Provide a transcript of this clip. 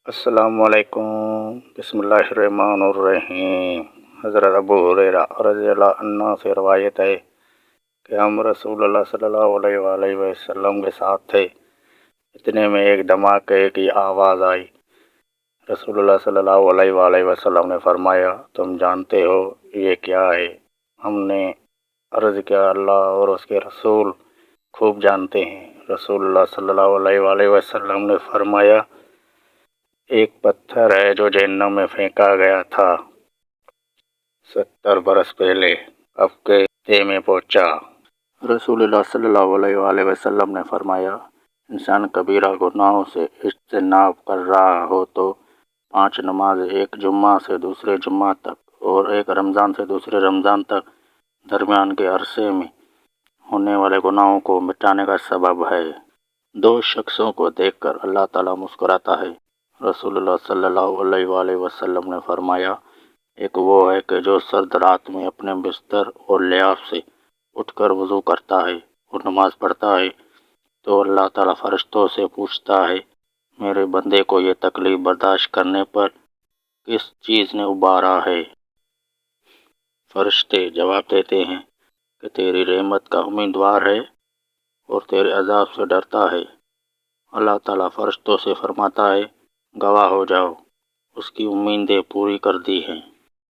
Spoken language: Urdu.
السلام علیکم۔ بسم اللہ الرحمن الرحیم۔ حضرت ابو ہریرہ رضی اللہ عنہ سے روایت ہے کہ ہم رسول اللہ صلی اللہ علیہ وآلہ وسلم کے ساتھ تھے، اتنے میں ایک دھماکے کی آواز آئی۔ رسول اللہ صلی اللہ علیہ وآلہ وسلم نے فرمایا، تم جانتے ہو یہ کیا ہے؟ ہم نے عرض کیا، اللہ اور اس کے رسول خوب جانتے ہیں۔ رسول اللہ صلی اللہ علیہ وآلہ وسلم نے فرمایا، ایک پتھر ہے جو جہنم میں پھینکا گیا تھا 70 برس پہلے، اب کے دے میں پہنچا۔ رسول اللہ صلی اللہ علیہ وآلہ وسلم نے فرمایا، انسان کبیرہ گناہوں سے اجتناب کر رہا ہو تو 5 نماز، ایک جمعہ سے دوسرے جمعہ تک اور ایک رمضان سے دوسرے رمضان تک درمیان کے عرصے میں ہونے والے گناہوں کو مٹانے کا سبب ہے۔ 2 شخصوں کو دیکھ کر اللہ تعالیٰ مسکراتا ہے۔ رسول اللہ صلی اللہ علیہ وآلہ وسلم نے فرمایا، ایک وہ ہے کہ جو سرد رات میں اپنے بستر اور لحاف سے اٹھ کر وضو کرتا ہے اور نماز پڑھتا ہے تو اللہ تعالیٰ فرشتوں سے پوچھتا ہے، میرے بندے کو یہ تکلیف برداشت کرنے پر کس چیز نے ابھارا ہے؟ فرشتے جواب دیتے ہیں کہ تیری رحمت کا امیدوار ہے اور تیرے عذاب سے ڈرتا ہے۔ اللہ تعالیٰ فرشتوں سے فرماتا ہے، گواہ ہو جاؤ، اس کی امیدیں پوری کر دی ہیں۔